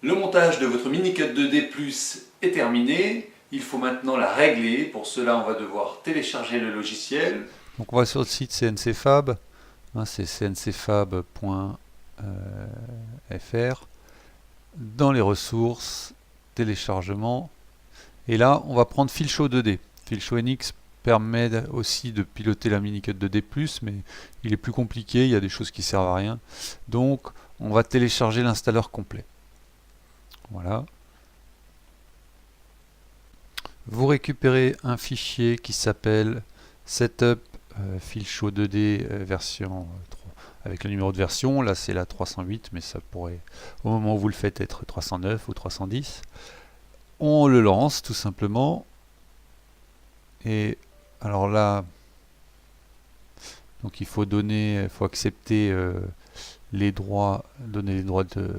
Le montage de votre mini-cut 2D+ est terminé. Il faut maintenant la régler. Pour cela, on va devoir télécharger le logiciel. Donc on va sur le site CNCFab, hein, c'est cncfab.fr. Dans les ressources, téléchargement. Et là, on va prendre Filshow 2D. Filshow NX permet aussi de piloter la mini-cut 2D+, mais il est plus compliqué, il y a des choses qui servent à rien. Donc, on va télécharger l'installeur complet. Voilà. Vous récupérez un fichier qui s'appelle setup Filshow 2D version 3, avec le numéro de version. Là, c'est la 308, mais ça pourrait, au moment où vous le faites, être 309 ou 310. On le lance tout simplement. Et alors là, donc il faut accepter les droits, donner les droits de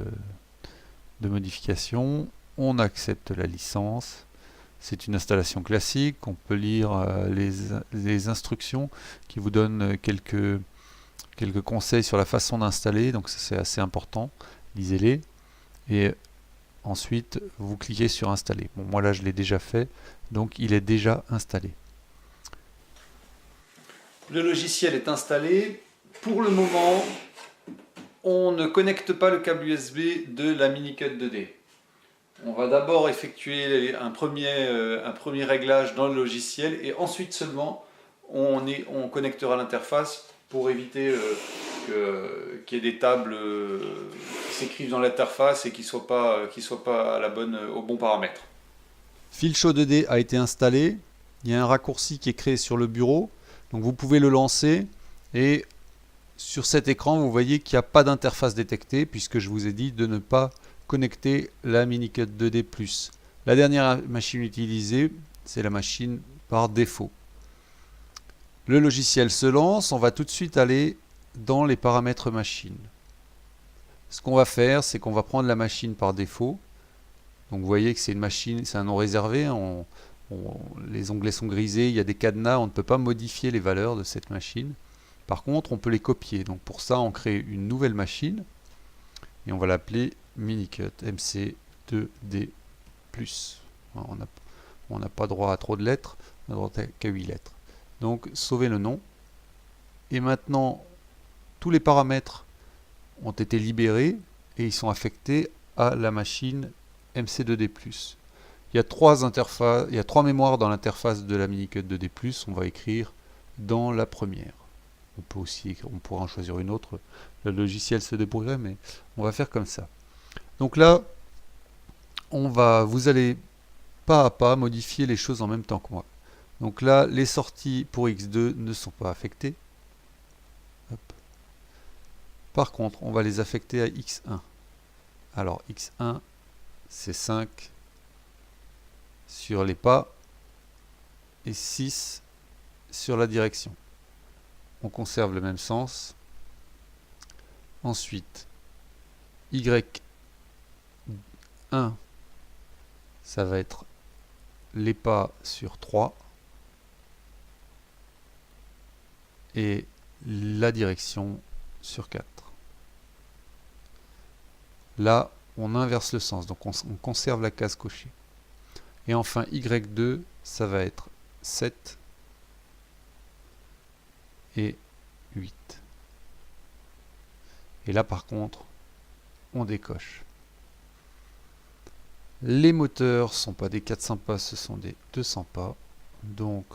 modification. On accepte la licence. C'est une installation classique. On peut lire les instructions qui vous donnent quelques conseils sur la façon d'installer. Donc ça, c'est assez important. Lisez-les. Et ensuite, vous cliquez sur installer. Bon, moi là, je l'ai déjà fait. Donc il est déjà installé. Le logiciel est installé. Pour le moment, on ne connecte pas le câble USB de la mini-cut 2D. On va d'abord effectuer un premier réglage dans le logiciel et ensuite seulement on connectera l'interface pour éviter qu'il y ait des tables qui s'écrivent dans l'interface et qui ne soient pas au bon paramètre. Filshow 2D a été installé. Il y a un raccourci qui est créé sur le bureau. Donc vous pouvez le lancer et sur cet écran vous voyez qu'il n'y a pas d'interface détectée puisque je vous ai dit de ne pas connecter la mini-cut 2D+. La dernière machine utilisée, c'est la machine par défaut. Le logiciel se lance, on va tout de suite aller dans les paramètres machine. Ce qu'on va faire, c'est qu'on va prendre la machine par défaut. Donc vous voyez que c'est une machine, c'est un nom réservé, les onglets sont grisés, il y a des cadenas, on ne peut pas modifier les valeurs de cette machine. Par contre, on peut les copier. Donc pour ça, on crée une nouvelle machine et on va l'appeler mini-cut MC2D+. On n'a pas droit à trop de lettres, on a droit qu'à 8 lettres. Donc sauvez le nom. Et maintenant, tous les paramètres ont été libérés et ils sont affectés à la machine MC2D+. Il y a trois mémoires dans l'interface de la mini-cut 2D+. On va écrire dans la première. On pourra en choisir une autre. Le logiciel se débrouillerait, mais on va faire comme ça. Donc là, vous allez pas à pas modifier les choses en même temps que moi. Donc là, les sorties pour X2 ne sont pas affectées. Hop. Par contre, on va les affecter à X1. Alors X1, c'est 5 sur les pas et 6 sur la direction. On conserve le même sens. Ensuite, Y1, ça va être les pas sur 3 et la direction sur 4. Là, on inverse le sens, donc on conserve la case cochée. Et enfin, Y2, ça va être 7 et 8. Et là, par contre, on décoche. Les moteurs sont pas des 400 pas, ce sont des 200 pas. Donc,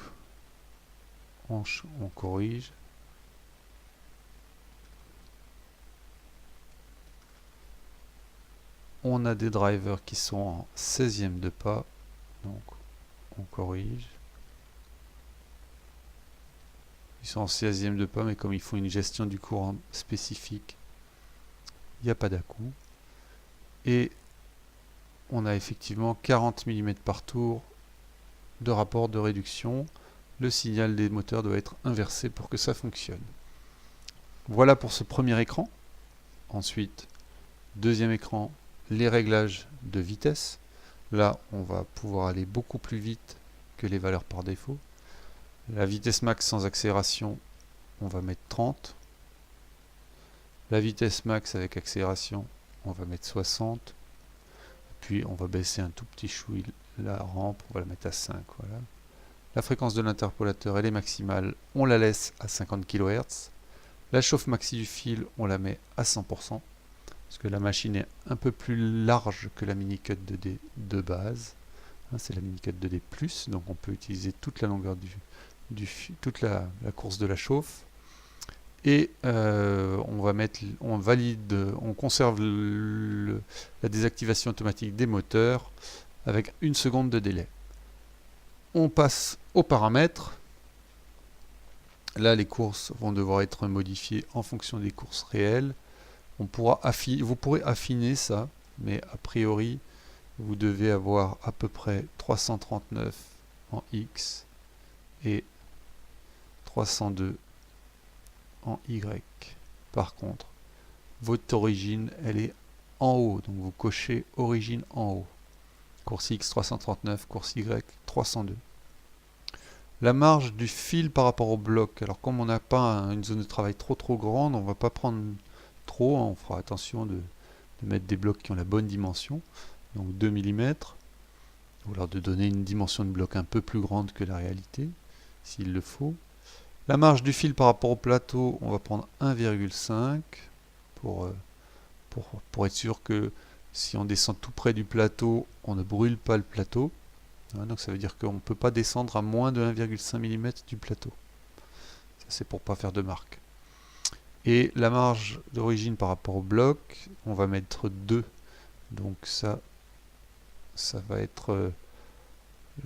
on corrige. On a des drivers qui sont en 16e de pas. Donc, on corrige. Ils sont en 16e de pas, mais comme ils font une gestion du courant spécifique, il n'y a pas d'à-coup. Et on a effectivement 40 mm par tour de rapport de réduction. Le signal des moteurs doit être inversé pour que ça fonctionne. Voilà pour ce premier écran. Ensuite, deuxième écran, les réglages de vitesse. Là, on va pouvoir aller beaucoup plus vite que les valeurs par défaut. La vitesse max sans accélération, on va mettre 30. La vitesse max avec accélération, on va mettre 60. puis on va baisser un tout petit chouï la rampe, on va la mettre à 5. Voilà. La fréquence de l'interpolateur elle est maximale, on la laisse à 50 kHz. La chauffe maxi du fil, on la met à 100%, parce que la machine est un peu plus large que la mini-cut 2D de base. C'est la mini-cut 2D+, donc on peut utiliser toute la longueur toute la course de la chauffe. Et on conserve la désactivation automatique des moteurs avec 1 seconde de délai. On passe aux paramètres. Là, les courses vont devoir être modifiées en fonction des courses réelles. Vous pourrez affiner ça, mais a priori, vous devez avoir à peu près 339 en X et 302 en Y. Par contre, votre origine, elle est en haut, donc vous cochez origine en haut. Course X 339, course Y 302. La marge du fil par rapport au bloc, alors comme on n'a pas une zone de travail trop grande, on ne va pas prendre trop, on fera attention de mettre des blocs qui ont la bonne dimension, donc 2 mm, ou alors de donner une dimension de bloc un peu plus grande que la réalité, s'il le faut. La marge du fil par rapport au plateau, on va prendre 1,5 pour être sûr que si on descend tout près du plateau, on ne brûle pas le plateau. Donc ça veut dire qu'on ne peut pas descendre à moins de 1,5 mm du plateau. Ça c'est pour ne pas faire de marque. Et la marge d'origine par rapport au bloc, on va mettre 2. Donc ça va être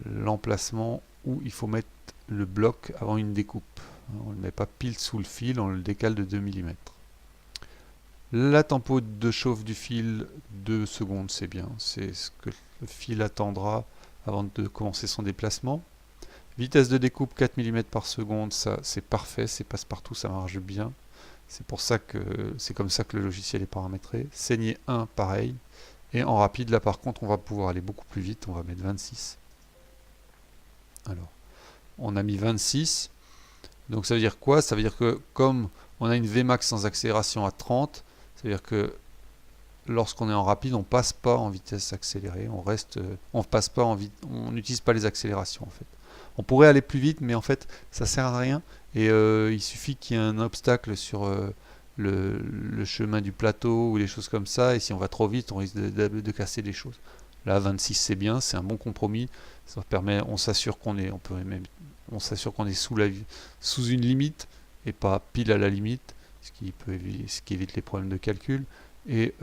l'emplacement où il faut mettre le bloc avant une découpe. On ne le met pas pile sous le fil, on le décale de 2 mm. La tempo de chauffe du fil, 2 secondes, c'est bien. C'est ce que le fil attendra avant de commencer son déplacement. Vitesse de découpe 4 mm par seconde, ça c'est parfait, c'est passe-partout, ça marche bien. C'est comme ça que le logiciel est paramétré. Saignée 1, pareil. Et en rapide, là par contre, on va pouvoir aller beaucoup plus vite, on va mettre 26. Alors, on a mis 26. Donc ça veut dire quoi? Ça veut dire que comme on a une Vmax sans accélération à 30, ça veut dire que lorsqu'on est en rapide, on ne passe pas en vitesse accélérée, on n'utilise pas les accélérations en fait. On pourrait aller plus vite, mais en fait ça sert à rien. Et il suffit qu'il y ait un obstacle sur le chemin du plateau ou des choses comme ça, et si on va trop vite, on risque de casser des choses. Là, 26 c'est bien, c'est un bon compromis. Ça permet, on s'assure qu'on est sous une limite et pas pile à la limite, ce qui évite les problèmes de calcul. Et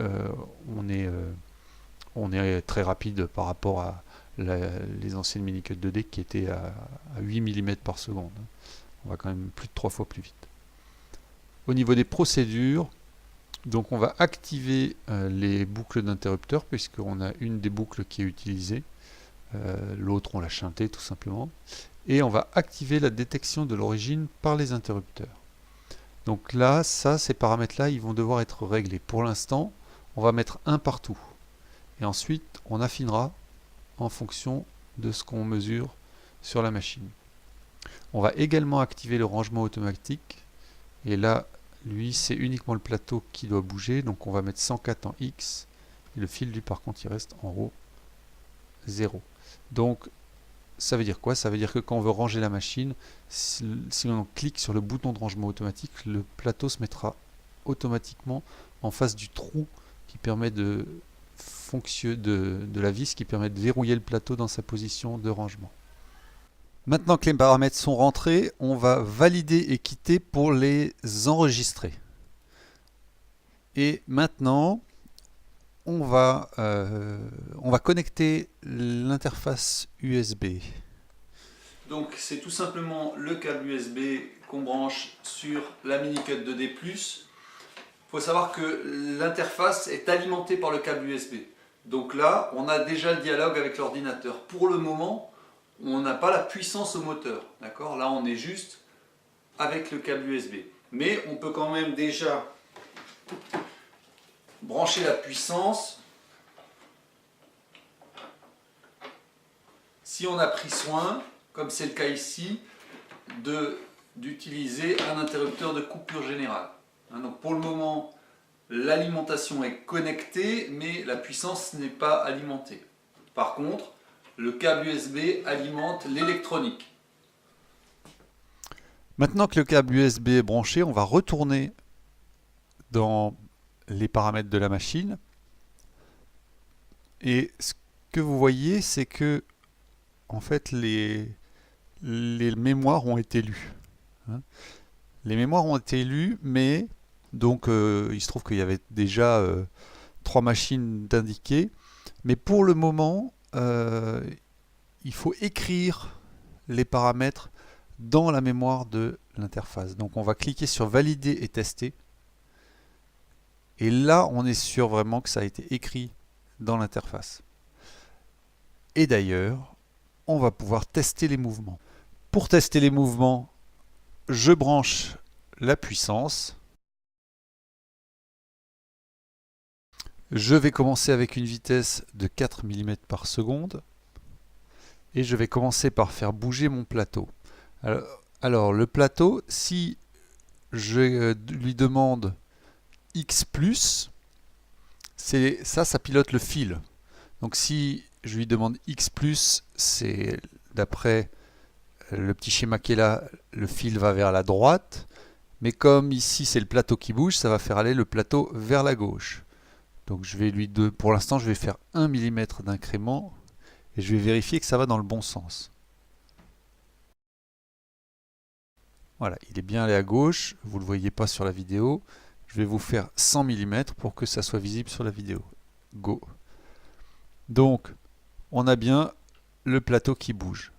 on est très rapide par rapport à les anciennes mini-cut 2D qui étaient à 8 mm par seconde. On va quand même plus de 3 fois plus vite. Au niveau des procédures, donc on va activer les boucles d'interrupteurs, puisqu'on a une des boucles qui est utilisée, l'autre on l'a shunté tout simplement, et on va activer la détection de l'origine par les interrupteurs. Donc là, ces paramètres-là, ils vont devoir être réglés. Pour l'instant, on va mettre 1 partout. Et ensuite, on affinera en fonction de ce qu'on mesure sur la machine. On va également activer le rangement automatique. Et là, lui, c'est uniquement le plateau qui doit bouger. Donc on va mettre 104 en X. Et le fil, lui, par contre, il reste en haut 0. Donc, ça veut dire quoi? Ça veut dire que quand on veut ranger la machine, si on clique sur le bouton de rangement automatique, le plateau se mettra automatiquement en face du trou qui permet de la vis qui permet de verrouiller le plateau dans sa position de rangement. Maintenant que les paramètres sont rentrés, on va valider et quitter pour les enregistrer. Et maintenant, on va connecter l'interface USB. Donc c'est tout simplement le câble USB qu'on branche sur la mini-cut 2D+. Il faut savoir que l'interface est alimentée par le câble USB. Donc là, on a déjà le dialogue avec l'ordinateur. Pour le moment, on n'a pas la puissance au moteur. D'accord ? Là, on est juste avec le câble USB. Mais on peut quand même déjà brancher la puissance si on a pris soin, comme c'est le cas ici, d'utiliser un interrupteur de coupure générale. Donc pour le moment, l'alimentation est connectée, mais la puissance n'est pas alimentée. Par contre, le câble USB alimente l'électronique. Maintenant que le câble USB est branché, on va retourner dans les paramètres de la machine. Et ce que vous voyez, c'est que en fait les mémoires ont été lues. Les mémoires ont été lues, mais donc il se trouve qu'il y avait déjà 3 machines d'indiquer. Mais pour le moment, il faut écrire les paramètres dans la mémoire de l'interface. Donc on va cliquer sur valider et tester. Et là, on est sûr vraiment que ça a été écrit dans l'interface. Et d'ailleurs, on va pouvoir tester les mouvements. Pour tester les mouvements, je branche la puissance. Je vais commencer avec une vitesse de 4 mm par seconde. Et je vais commencer par faire bouger mon plateau. Alors le plateau, si je lui demande X+, ça pilote le fil. Donc si je lui demande X+, c'est d'après le petit schéma qui est là, le fil va vers la droite. Mais comme ici c'est le plateau qui bouge, ça va faire aller le plateau vers la gauche. Donc je vais pour l'instant je vais faire 1 mm d'incrément et je vais vérifier que ça va dans le bon sens. Voilà, il est bien allé à gauche, vous ne le voyez pas sur la vidéo. Je vais vous faire 100 mm pour que ça soit visible sur la vidéo. Go. Donc, on a bien le plateau qui bouge.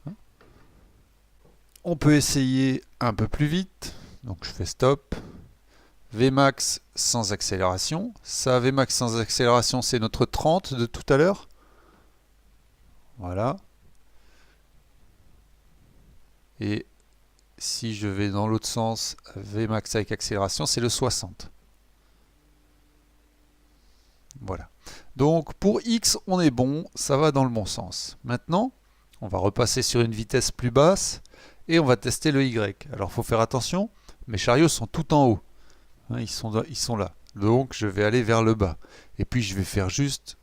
On peut essayer un peu plus vite. Donc je fais stop. Vmax sans accélération. Ça, Vmax sans accélération, c'est notre 30 de tout à l'heure. Voilà. Et si je vais dans l'autre sens, Vmax avec accélération, c'est le 60. Voilà. Donc pour X, on est bon, ça va dans le bon sens. Maintenant, on va repasser sur une vitesse plus basse et on va tester le Y. Alors il faut faire attention, mes chariots sont tout en haut. Ils sont là. Donc je vais aller vers le bas. Et puis je vais faire juste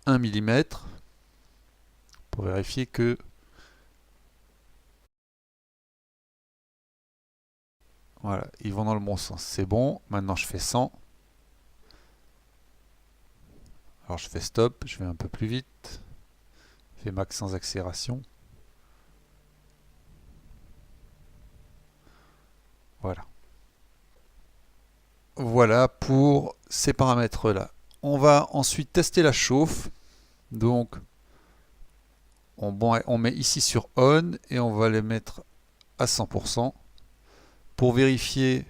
1 mm pour vérifier que... Voilà, ils vont dans le bon sens. C'est bon. Maintenant je fais 100. Alors je fais stop, je vais un peu plus vite. Vmax sans accélération. Voilà. Voilà pour ces paramètres-là. On va ensuite tester la chauffe. Donc, on met ici sur On et on va les mettre à 100%. Pour vérifier,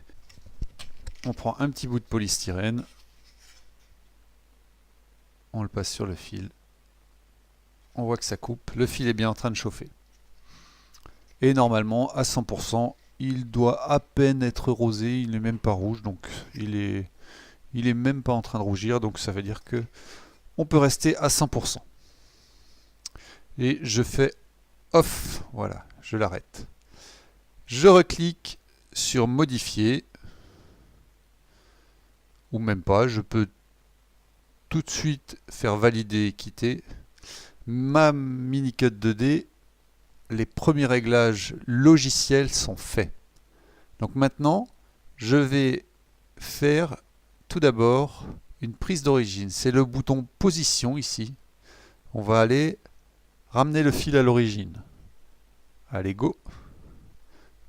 on prend un petit bout de polystyrène. On le passe sur le fil. On voit que ça coupe. Le fil est bien en train de chauffer. Et normalement, à 100%, il doit à peine être rosé. Il n'est même pas rouge. Donc, il est même pas en train de rougir. Donc, ça veut dire que on peut rester à 100%. Et je fais off. Voilà, je l'arrête. Je reclique sur modifier. Ou même pas. Je peux tout de suite faire valider et quitter. Ma Minicut 2D, les premiers réglages logiciels sont faits. Donc maintenant, je vais faire tout d'abord une prise d'origine. C'est le bouton position ici. On va aller ramener le fil à l'origine. Allez, go.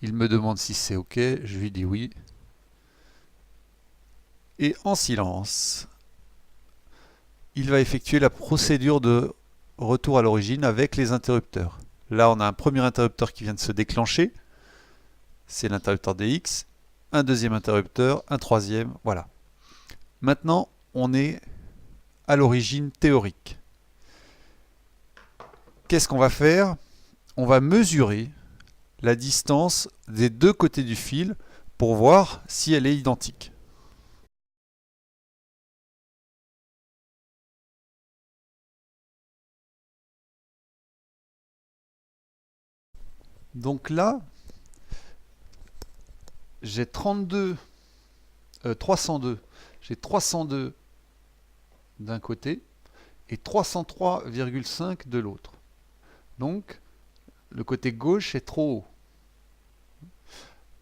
Il me demande si c'est OK. Je lui dis oui. Et en silence, il va effectuer la procédure de retour à l'origine avec les interrupteurs. Là, on a un premier interrupteur qui vient de se déclencher. C'est l'interrupteur DX. Un deuxième interrupteur, un troisième, voilà. Maintenant, on est à l'origine théorique. Qu'est-ce qu'on va faire? On va mesurer la distance des deux côtés du fil pour voir si elle est identique. Donc là, j'ai 302 j'ai 302 d'un côté et 303,5 de l'autre. Donc, le côté gauche est trop haut.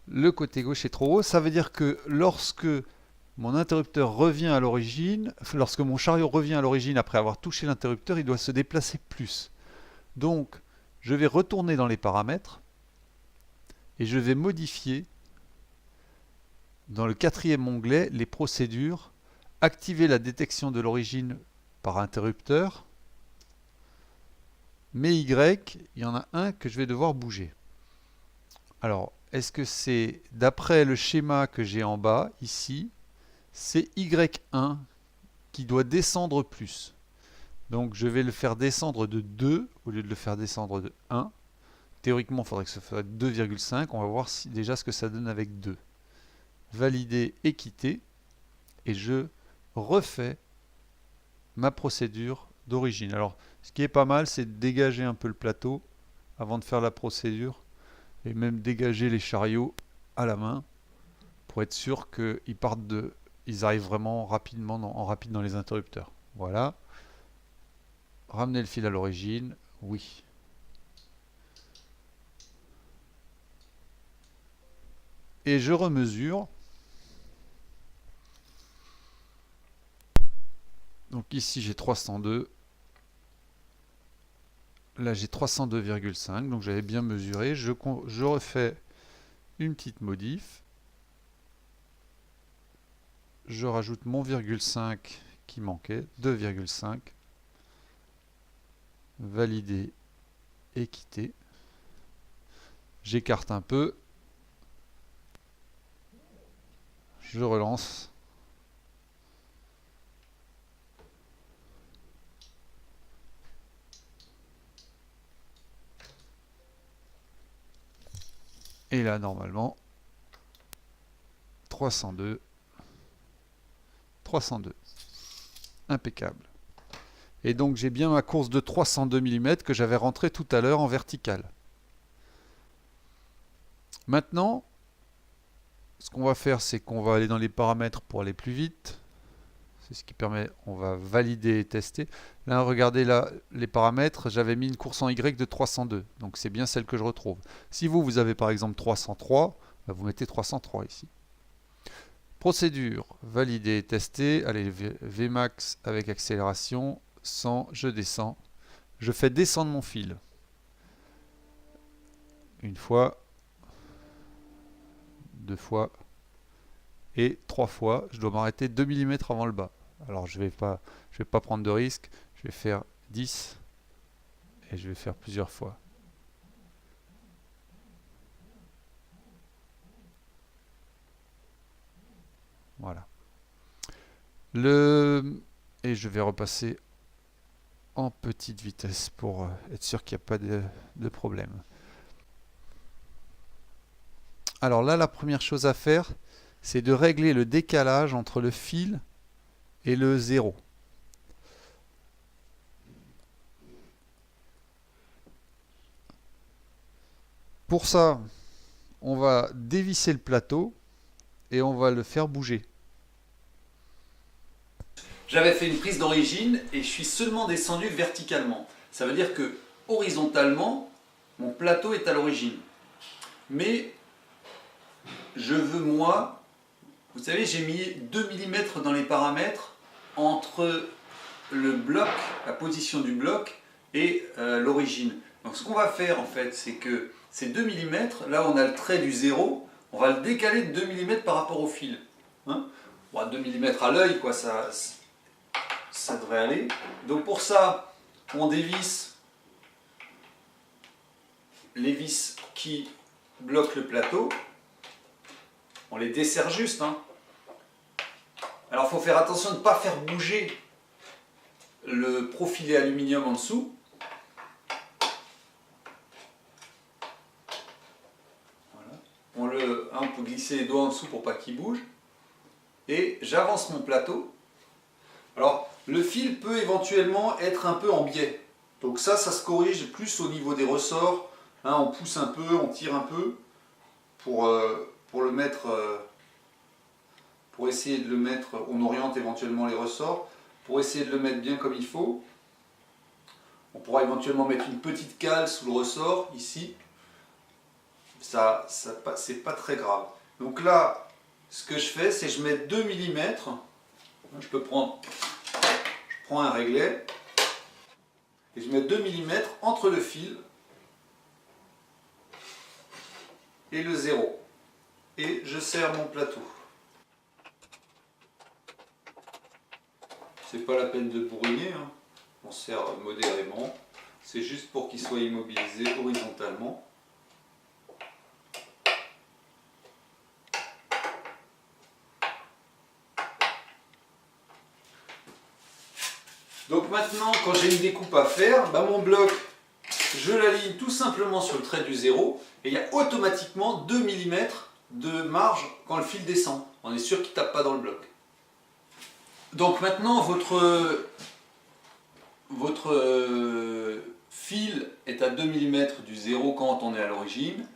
Le côté gauche est trop haut, ça veut dire que lorsque mon interrupteur revient à l'origine, lorsque mon chariot revient à l'origine après avoir touché l'interrupteur, il doit se déplacer plus. Donc, je vais retourner dans les paramètres et je vais modifier dans le 4e onglet les procédures, activer la détection de l'origine par interrupteur, mais Y, il y en a un que je vais devoir bouger. Alors, est-ce que c'est d'après le schéma que j'ai en bas, ici, c'est Y1 qui doit descendre plus. Donc je vais le faire descendre de 2 au lieu de le faire descendre de 1. Théoriquement, il faudrait que ce soit 2,5. On va voir déjà ce que ça donne avec 2. Valider et quitter. Et je refais ma procédure d'origine. Alors, ce qui est pas mal, c'est de dégager un peu le plateau avant de faire la procédure. Et même dégager les chariots à la main pour être sûr qu'ils arrivent vraiment rapidement en rapide dans les interrupteurs. Voilà. Ramener le fil à l'origine, oui. Et je remesure. Donc ici j'ai 302. Là j'ai 302,5. Donc j'avais bien mesuré. Je refais une petite modif. Je rajoute mon virgule 5 qui manquait, 2,5. Valider et quitter. J'écarte un peu. Je relance. Et là, normalement, 302. 302. Impeccable. Et donc, j'ai bien ma course de 302 mm que j'avais rentrée tout à l'heure en verticale. Maintenant, ce qu'on va faire, c'est qu'on va aller dans les paramètres pour aller plus vite. C'est ce qui permet, on va valider et tester. Là, regardez là, les paramètres, j'avais mis une course en Y de 302. Donc c'est bien celle que je retrouve. Si vous avez par exemple 303, vous mettez 303 ici. Procédure, valider et tester. Allez, Vmax avec accélération, 100, je descends. Je fais descendre mon fil. Une fois, deux fois et 3 fois. Je dois m'arrêter 2 mm avant le bas. Alors je vais pas prendre de risque. Je vais faire 10 et je vais faire plusieurs fois. Voilà. Et je vais repasser en petite vitesse pour être sûr qu'il n'y a pas de problème. Alors là, la première chose à faire, c'est de régler le décalage entre le fil et le 0. Pour ça, on va dévisser le plateau et on va le faire bouger. J'avais fait une prise d'origine et je suis seulement descendu verticalement. Ça veut dire que horizontalement, mon plateau est à l'origine. Mais je veux moi, vous savez, j'ai mis 2 mm dans les paramètres entre le bloc, la position du bloc et l'origine. Donc ce qu'on va faire en fait, c'est que ces 2 mm, là on a le trait du 0, on va le décaler de 2 mm par rapport au fil. Hein, bon, 2 mm à l'œil, quoi, ça devrait aller. Donc pour ça, on dévisse les vis qui bloquent le plateau. On les desserre juste. Hein. Alors il faut faire attention de ne pas faire bouger le profilé aluminium en dessous. Voilà. On peut glisser les doigts en dessous pour pas qu'il bouge. Et j'avance mon plateau. Alors le fil peut éventuellement être un peu en biais. Donc ça se corrige plus au niveau des ressorts. Hein, on pousse un peu, on tire un peu pour le mettre pour essayer de le mettre, on oriente éventuellement les ressorts, pour essayer de le mettre bien comme il faut. On pourra éventuellement mettre une petite cale sous le ressort, ici. C'est pas très grave. Donc là, ce que je fais, c'est que je mets 2 mm. Je prends un réglet et je mets 2 mm entre le fil et le 0. Et je serre mon plateau. C'est pas la peine de bourriner, hein. On serre modérément. C'est juste pour qu'il soit immobilisé horizontalement. Donc maintenant, quand j'ai une découpe à faire, mon bloc, je l'aligne tout simplement sur le trait du 0 et il y a automatiquement 2 mm de marge quand le fil descend. On est sûr qu'il ne tape pas dans le bloc. Donc maintenant, votre fil est à 2 mm du 0 quand on est à l'origine.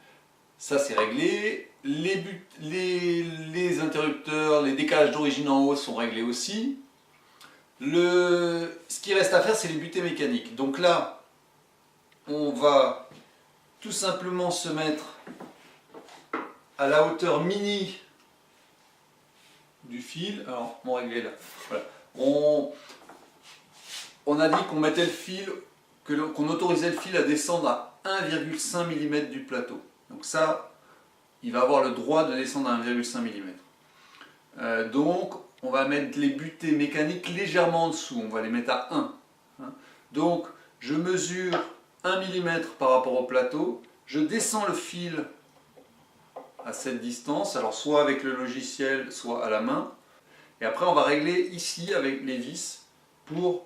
Ça, c'est réglé. Les interrupteurs, les décalages d'origine en haut sont réglés aussi. Ce qui reste à faire, c'est les butées mécaniques. Donc là, on va tout simplement se mettre à la hauteur mini du fil. Alors, mon réglé là. Voilà. On a dit qu'on mettait le fil, qu'on autorisait le fil à descendre à 1,5 mm du plateau. Donc ça, il va avoir le droit de descendre à 1,5 mm. Donc, on va mettre les butées mécaniques légèrement en dessous, on va les mettre à 1. Donc, je mesure 1 mm par rapport au plateau, je descends le fil à cette distance, alors soit avec le logiciel, soit à la main. Et après, on va régler ici avec les vis pour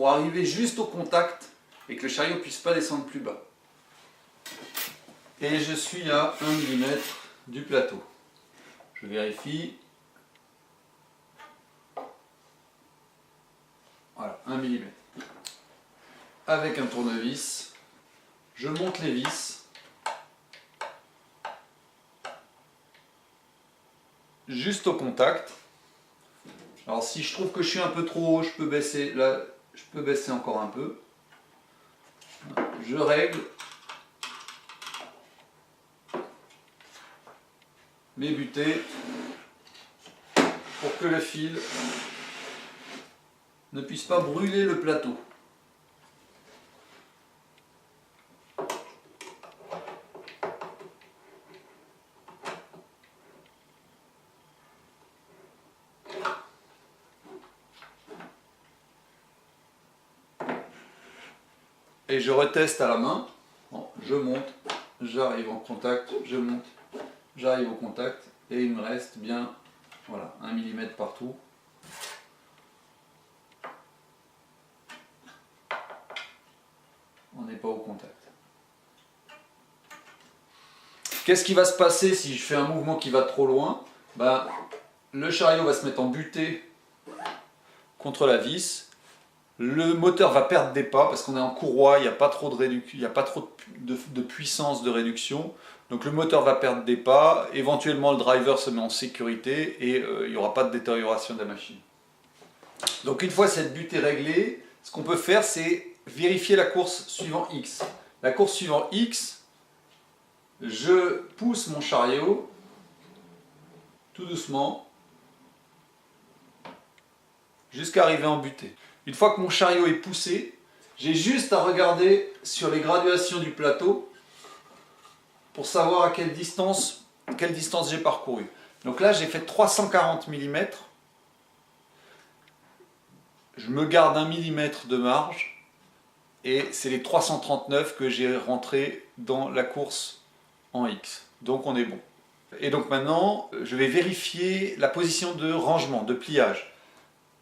arriver juste au contact et que le chariot ne puisse pas descendre plus bas. Et je suis à 1 mm du plateau. Je vérifie. Voilà, 1 mm. Avec un tournevis, je monte les vis juste au contact. Alors si je trouve que je suis un peu trop haut, je peux baisser. Là, je peux baisser encore un peu. Je règle mes butées pour que le fil ne puisse pas brûler le plateau. Et je reteste à la main. Bon, je monte, j'arrive en contact, je monte, j'arrive au contact et il me reste bien, voilà, 1 mm partout. On n'est pas au contact. Qu'est-ce qui va se passer si je fais un mouvement qui va trop loin? Le chariot va se mettre en butée contre la vis. Le moteur va perdre des pas parce qu'on est en courroie, il n'y a pas trop de puissance de réduction. Donc le moteur va perdre des pas, éventuellement le driver se met en sécurité et il n'y aura pas de détérioration de la machine. Donc une fois cette butée réglée, ce qu'on peut faire c'est vérifier la course suivant X. La course suivant X, je pousse mon chariot tout doucement jusqu'à arriver en butée. Une fois que mon chariot est poussé, j'ai juste à regarder sur les graduations du plateau pour savoir à quelle distance j'ai parcouru. Donc là, j'ai fait 340 mm. Je me garde 1 mm de marge et c'est les 339 que j'ai rentré dans la course en X. Donc on est bon. Et donc maintenant, je vais vérifier la position de rangement, de pliage.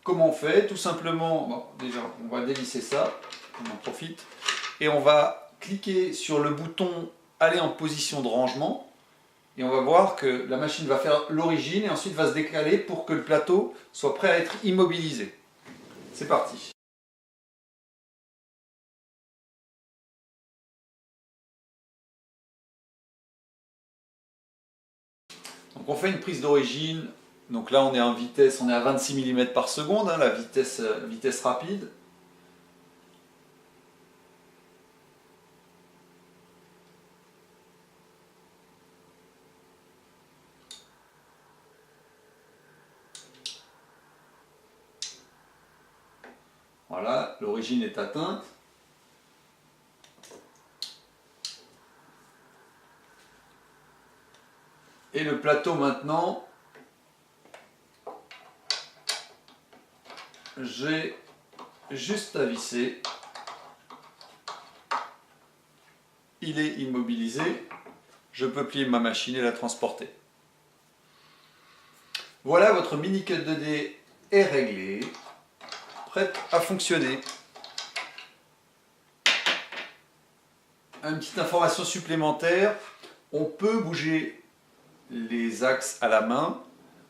Comment on fait? Tout simplement, déjà on va dévisser ça, on en profite, et on va cliquer sur le bouton aller en position de rangement, et on va voir que la machine va faire l'origine et ensuite va se décaler pour que le plateau soit prêt à être immobilisé. C'est parti. Donc on fait une prise d'origine. Donc là on est en vitesse, on est à 26 mm par seconde, hein, la vitesse rapide. Voilà, l'origine est atteinte. Et le plateau maintenant, j'ai juste à visser. Il est immobilisé. Je peux plier ma machine et la transporter. Voilà, votre mini cut 2D est réglé, prête à fonctionner. Une petite information supplémentaire, on peut bouger les axes à la main,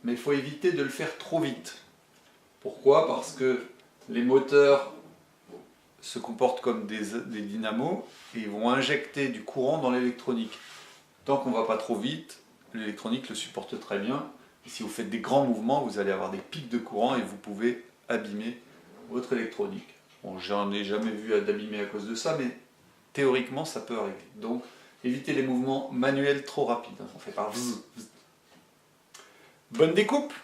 mais il faut éviter de le faire trop vite. Pourquoi? Parce que les moteurs se comportent comme des dynamos et ils vont injecter du courant dans l'électronique. Tant qu'on ne va pas trop vite, l'électronique le supporte très bien. Et si vous faites des grands mouvements, vous allez avoir des pics de courant et vous pouvez abîmer votre électronique. Bon, j'en ai jamais vu d'abîmer à cause de ça, mais théoriquement, ça peut arriver. Donc, évitez les mouvements manuels trop rapides. On fait par vzz, vzz. Bonne découpe!